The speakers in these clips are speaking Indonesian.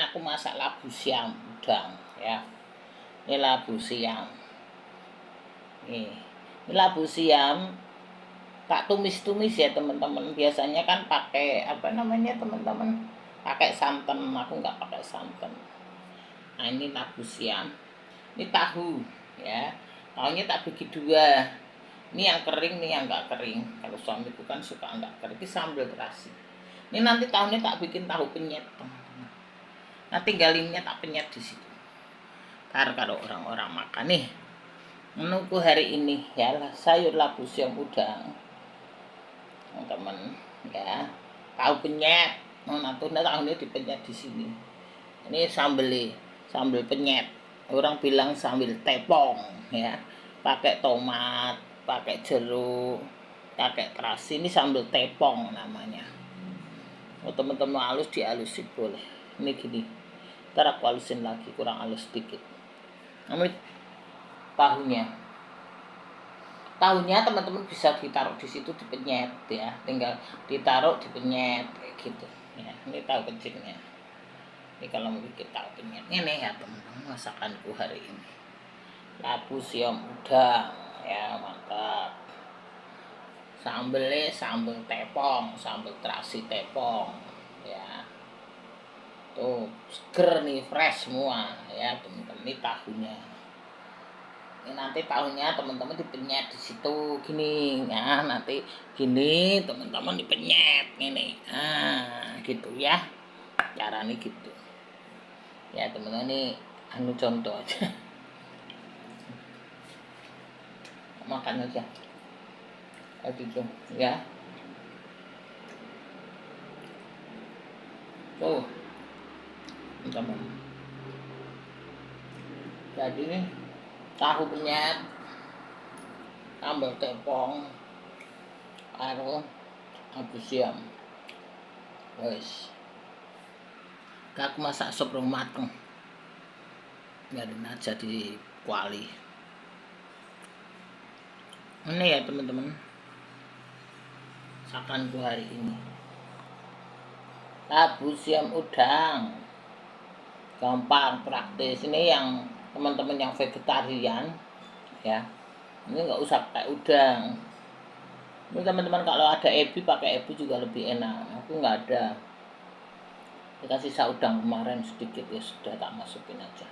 aku masak labu siam udang ya. Ini labu siam. Ini labu siam tak tumis-tumis ya teman-teman. Biasanya kan pakai apa namanya teman-teman? Pakai santan, aku nggak pakai santan. Nah, ini labu siam. Ini tahu ya. Tahunya tak bagi dua. Ini yang kering, ini yang nggak kering. Kalau suamiku kan suka nggak kering, ini sambal terasi. Ini nanti tahunya tak bikin tahu penyet teman-teman. Nah, tinggalinnya tak penyet di situ. Ntar kalau orang-orang makan nih, menuku hari ini ya sayur labu siam udang, teman-teman ya. Tahu penyet, nah tahunya dipenyet di sini. Ini sambal penyet. Orang bilang sambal tepong ya. Pakai tomat, pakai jeruk, pakai terasi. Ini sambal tepong namanya. Oh, teman-teman halus dihalusin boleh. Ini gini. Ntar aku halusin lagi, kurang halus sedikit. Ini tahunya. Tahunya teman-teman bisa ditaruh di situ dipenyet ya. Tinggal ditaruh dipenyet kayak gitu. Ya, ini tahu kecilnya. Ini kalau mau bikin tahu penyet ini ya teman-teman masakanku hari ini. Labu siam udang ya, mantap. Sambelnya sambal tepong, sambal terasi tepong ya. Tuh seger nih, fresh semua ya teman-teman. Ini tahunya. Ini nanti tahunya teman-teman dipenyet di situ gini ya, nanti gini teman-teman dipenyet ini. Nah, gitu ya. Caranya gitu. Ya teman-teman, ini contoh aja. Makan aja. Gitu ya. Tuh teman-teman. Jadi nih tahu penyet, sambal tepong, karo labu siam. Wes. Aku masak sop rong mateng. Biarin aja di kuali. Ini ya teman-teman. Masakanku hari ini. Labu siam udang. Gampang, praktis. Ini yang teman-teman yang vegetarian ya. Ini nggak usah pakai udang. Ini teman-teman kalau ada ebi pakai ebi juga lebih enak. Aku nggak ada. Dikasih sisa udang kemarin sedikit ya sudah tak masukin aja.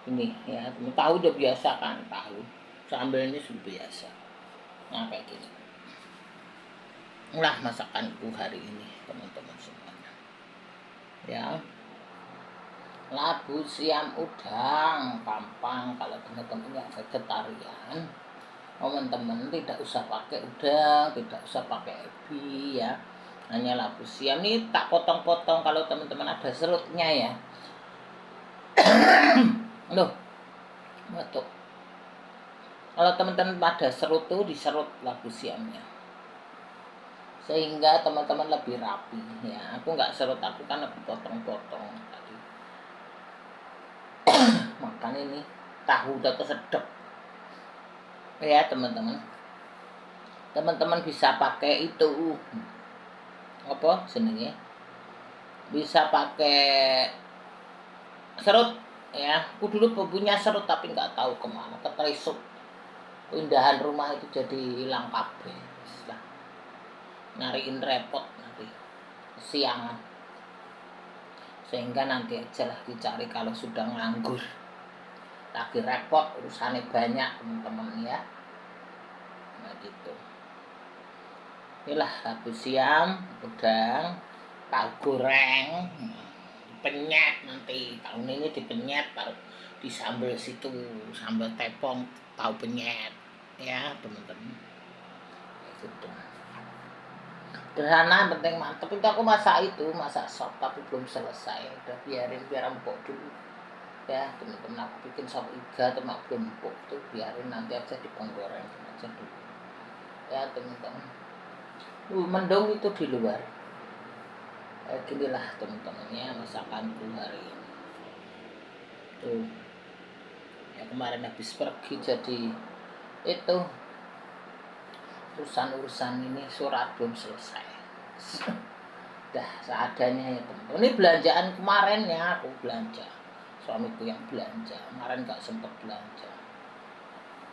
Ini ya, tahu udah biasa kan tahu. Sambal ini sudah biasa. Nah kayak gini. Inilah masakanku hari ini teman-teman semuanya. Ya. Labu siam udang gampang kalau teman-teman yang vegetarian. Teman-teman tidak usah pakai udang, tidak usah pakai ebi ya. Hanya labu siam ini tak potong-potong kalau teman-teman ada serutnya ya. Loh, batuk. Kalau teman-teman ada serut tuh diserut labu siamnya, sehingga teman-teman lebih rapi ya. Aku nggak serut, aku kan lebih potong-potong tadi. Makan ini tahu udah kesedek ya teman-teman. Teman-teman bisa pakai itu apa senengnya, bisa pakai serut ya. Aku dulu punya serut tapi nggak tahu kemana, keterisuk. Pindahan rumah itu jadi hilang kabeh. Nyariin repot nanti siangan, sehingga nanti aja lah dicari kalau sudah nganggur. Lagi repot, urusannya banyak teman-teman ya. Nah gitu. Inilah labu siam udang, tahu goreng, dipenyet nanti. Tahun ini dipenyet, taruh di sambal situ, sambal tepong, tahu penyet ya teman-teman. Gitu. Sederhana penting mantep. Itu aku masak sop tapi belum selesai. Udah biar empuk dulu. Ya teman-teman, aku bikin sop iga tapi belum empuk tuh, biarin nanti aja di penggoreng aja dulu. Ya teman-teman. Mendung itu di luar. Ginilah teman-teman ya masakanku hari ini. Tuh. Ya kemarin habis pergi jadi itu urusan ini surat belum selesai. Dah seadanya ya teman-teman. Ini belanjaan kemarin ya, aku belanja, suamiku yang belanja kemarin, nggak sempet belanja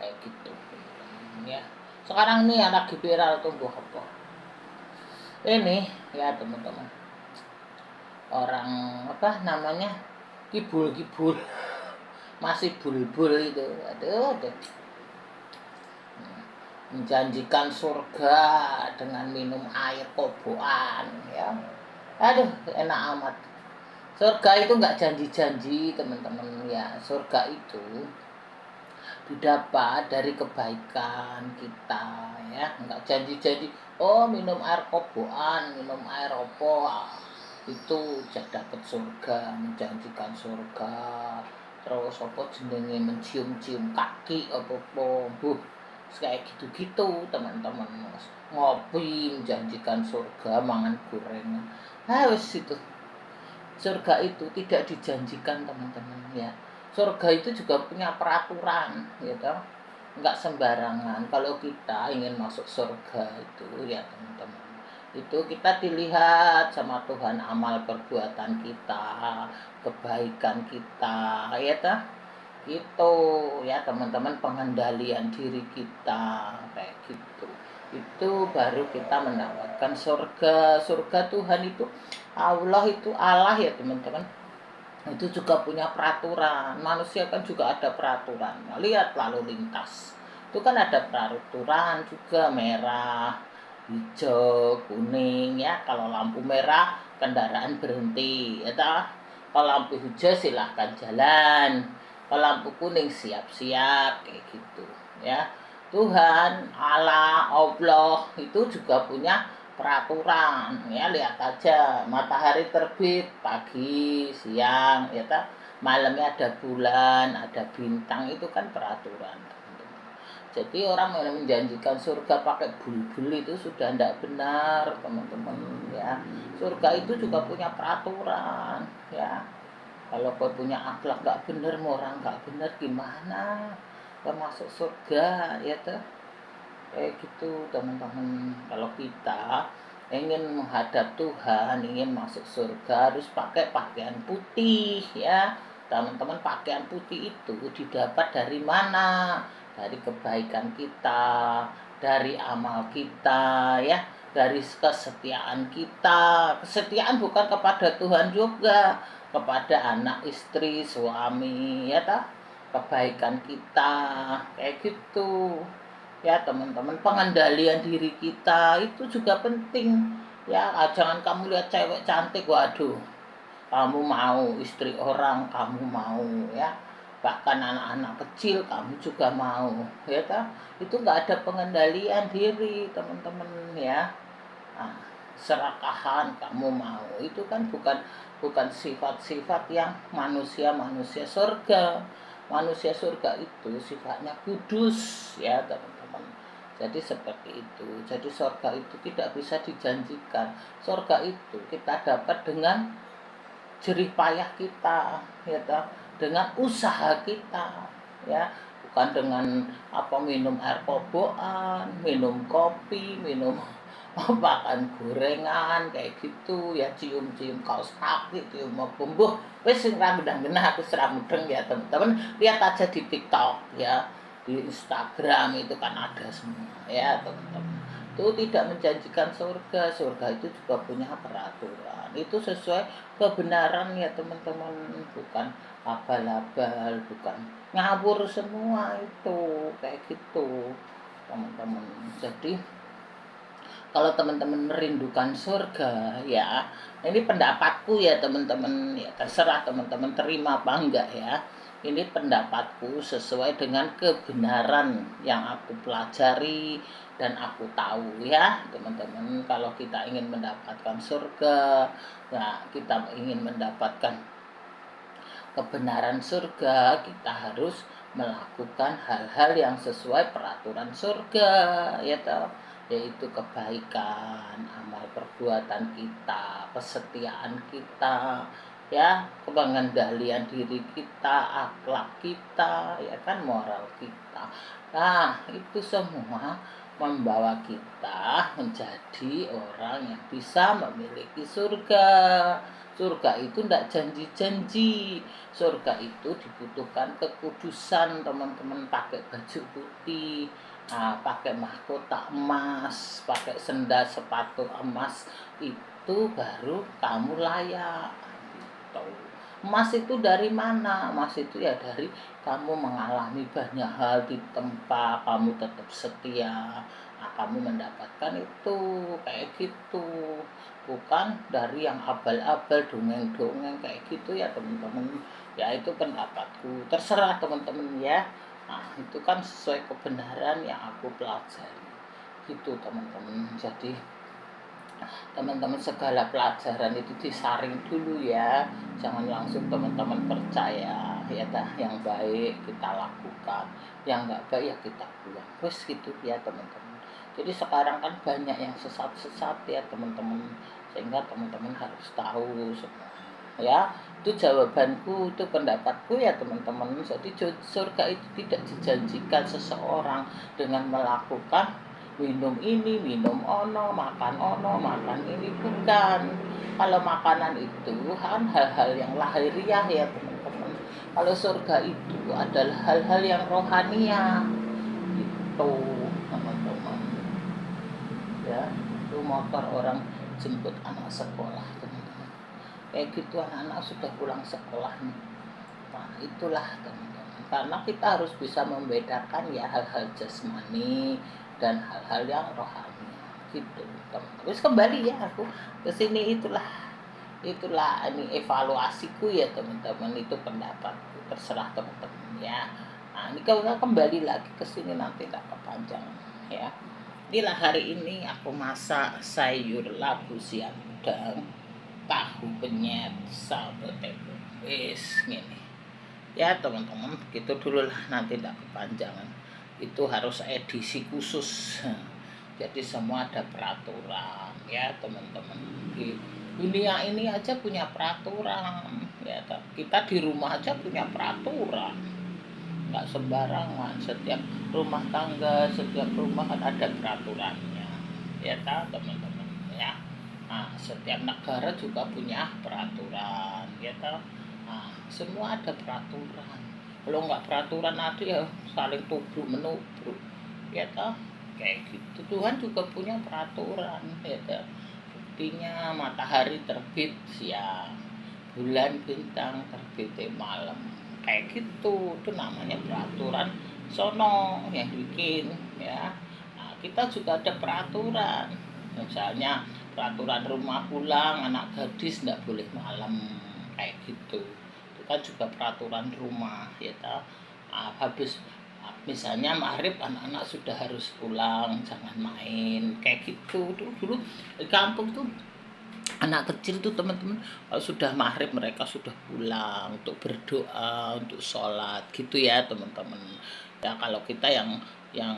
kayak gitu teman-teman ya. Sekarang nih yang lagi viral tuh apa ini ya teman-teman, orang apa namanya, kibul-kibul masih bulbul itu, aduh, menjanjikan surga dengan minum air kobokan ya, aduh enak amat. Surga itu nggak janji-janji teman-teman ya, surga itu didapat dari kebaikan kita ya, nggak janji-janji oh minum air kobokan, minum air opo, itu dapat surga, menjanjikan surga. Terus apa jenenge, mencium-cium kaki apa-apa buh, kayak gitu-gitu teman-teman. Ngopi menjanjikan surga, mangan gorengan, wis itu. Surga itu tidak dijanjikan teman-teman ya. Surga itu juga punya peraturan gitu, nggak sembarangan. Kalau kita ingin masuk surga itu ya teman-teman, itu kita dilihat sama Tuhan, amal perbuatan kita, kebaikan kita ya toh, gitu ya teman-teman, pengendalian diri kita kayak gitu. Itu baru kita mendapatkan surga. Surga Tuhan itu, Allah ya teman-teman, itu juga punya peraturan. Manusia kan juga ada peraturan. Nah, lihat lalu lintas itu kan ada peraturan juga, merah, hijau, kuning ya. Kalau lampu merah kendaraan berhenti ya toh. Kalau lampu hijau silahkan jalan, kalau lampu kuning siap-siap kayak gitu ya. Tuhan Allah itu juga punya peraturan ya. Lihat aja, matahari terbit pagi, siang ya ta? Malamnya ada bulan, ada bintang, itu kan peraturan. Jadi orang yang menjanjikan surga pakai bulbul itu sudah tidak benar teman-teman ya. Surga itu juga punya peraturan ya. Kalau kau punya akhlak gak bener, orang gak bener, gimana kau masuk surga ya tuh, kayak gitu teman-teman. Kalau kita ingin menghadap Tuhan, ingin masuk surga, harus pakai pakaian putih ya teman-teman. Pakaian putih itu didapat dari mana? Dari kebaikan kita, dari amal kita ya, dari kesetiaan kita. Kesetiaan bukan kepada Tuhan juga, kepada anak, istri, suami ya ta? Kebaikan kita kayak gitu ya teman-teman. Pengendalian diri kita itu juga penting ya. Jangan kamu lihat cewek cantik, waduh kamu mau, istri orang kamu mau ya, bahkan anak-anak kecil kamu juga mau ya ta? Itu nggak ada pengendalian diri teman-teman ya. Nah, serakahan kamu mau, itu kan bukan sifat-sifat yang manusia surga. Manusia surga itu sifatnya kudus ya teman-teman. Jadi seperti itu. Jadi surga itu tidak bisa dijanjikan. Surga itu kita dapat dengan jerih payah kita ya toh, dengan usaha kita ya, bukan dengan apa minum air kobokan, minum kopi, minum makan gorengan kayak gitu ya, cium-cium kaos kaki, cium bumbu wis sing ra genah aku serah mudeng ya teman-teman. Lihat aja di TikTok ya, di Instagram itu kan ada semua ya teman-teman. Itu tidak menjanjikan surga. Surga itu juga punya peraturan, itu sesuai kebenaran ya teman-teman, bukan abal-abal, bukan ngawur semua itu kayak gitu teman-teman. Jadi kalau teman-teman merindukan surga ya, ini pendapatku ya teman-teman ya, terserah teman-teman terima apa enggak ya. Ini pendapatku sesuai dengan kebenaran yang aku pelajari dan aku tahu ya teman-teman. Kalau kita ingin mendapatkan surga, nah kita ingin mendapatkan kebenaran surga, kita harus melakukan hal-hal yang sesuai peraturan surga ya toh, yaitu kebaikan, amal perbuatan kita, kesetiaan kita ya, pengendalian diri kita, akhlak kita ya kan, moral kita. Nah itu semua membawa kita menjadi orang yang bisa memiliki surga. Surga itu tidak janji-janji. Surga itu dibutuhkan kekudusan, teman-teman. Pakai baju putih, pakai mahkota emas, pakai sendal sepatu emas, itu baru kamu layak. Gitu. Emas itu dari mana? Emas itu ya dari kamu mengalami banyak hal di tempat, kamu tetap setia, kamu mendapatkan itu, kayak gitu. Bukan dari yang abal-abal, dongeng-dongeng kayak gitu ya teman-teman. Ya itu pendapatku, terserah teman-teman ya. Itu kan sesuai kebenaran yang aku pelajari gitu teman-teman. Jadi teman-teman, segala pelajaran itu disaring dulu ya, jangan langsung teman-teman percaya. Ya dah, yang baik kita lakukan, yang nggak baik ya kita buang, terus gitu ya teman-teman. Jadi sekarang kan banyak yang sesat-sesat ya teman-teman, sehingga teman-teman harus tahu semua ya. Itu jawabanku, itu pendapatku ya teman-teman. Jadi surga itu tidak dijanjikan seseorang dengan melakukan minum ini, minum ono, makan ini, bukan. Kalau makanan itu kan hal-hal yang lahiriah ya teman-teman. Kalau surga itu adalah hal-hal yang rohania gitu teman-teman. Ya, itu motor orang jemput anak sekolah teman-teman. Kayak gitu anak-anak sudah pulang sekolah nih. Nah, itulah teman-teman. Karena kita harus bisa membedakan ya hal-hal jasmani dan hal-hal yang rohani gitu teman-teman. Terus kembali ya aku ke sini, itulah ini evaluasiku ya teman-teman, itu pendapatku, terserah teman-teman ya. Nah, ini kalau kembali lagi ke sini nanti tidak kepanjangan ya. Inilah hari ini aku masak sayur labu siam udang, tahu penyet, sambal tempe. Wis ngene. Ya teman-teman, gitu dulu lah, nanti tidak kepanjangan. Itu harus edisi khusus. Jadi semua ada peraturan ya teman-teman. Di dunia ini aja punya peraturan ya. Kita di rumah aja punya peraturan. Nggak sembarangan. Setiap rumah tangga, setiap rumah kan ada peraturannya. Ya teman-teman ya. Nah, setiap negara juga punya peraturan ya toh. Nah, semua ada peraturan. Kalau nggak peraturan ada ya saling tubruk menubruk ya toh, kayak gitu. Tuhan juga punya peraturan ya toh. Buktinya matahari terbit siang, bulan bintang terbit malam, kayak gitu. Itu namanya peraturan sono yang bikin ya. Nah, kita juga ada peraturan, misalnya peraturan rumah pulang anak gadis tidak boleh malam, kayak gitu. Itu kan juga peraturan rumah ya toh. Habis misalnya maghrib anak-anak sudah harus pulang, jangan main, kayak gitu. Dulu di kampung tuh anak kecil tuh teman-teman, kalau sudah maghrib mereka sudah pulang untuk berdoa, untuk sholat gitu ya teman-teman. Ya kalau kita yang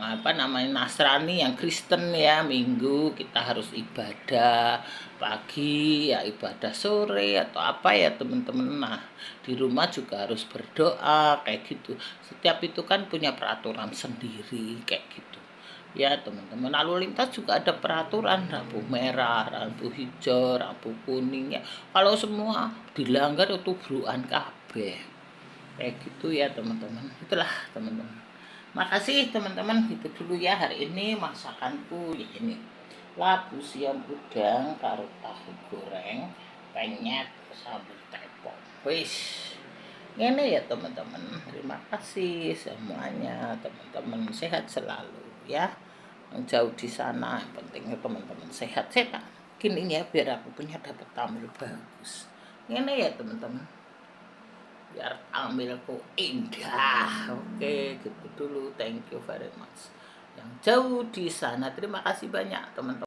apa namanya Nasrani, yang Kristen ya, minggu kita harus ibadah pagi ya, ibadah sore atau apa ya teman-teman. Nah, di rumah juga harus berdoa kayak gitu. Setiap itu kan punya peraturan sendiri kayak gitu ya teman-teman. Lalu lintas juga ada peraturan, lampu merah, lampu hijau, lampu kuning ya. Kalau semua dilanggar itu bruan kabeh kayak gitu ya teman-teman. Itulah teman-teman. Makasih teman-teman, gitu dulu ya hari ini masakanku ya. Ini labu siam udang karo tahu goreng, penyet, sambal tepung. Wis ini ya teman-teman. Terima kasih semuanya teman-teman, sehat selalu ya. Yang jauh di sana yang pentingnya teman-teman sehat-sehat gini ya, biar aku punya dapat tampil bagus. Ini ya teman-teman, biar tampilku indah. Oke gitu dulu, thank you very much. Yang jauh di sana terima kasih banyak teman-teman.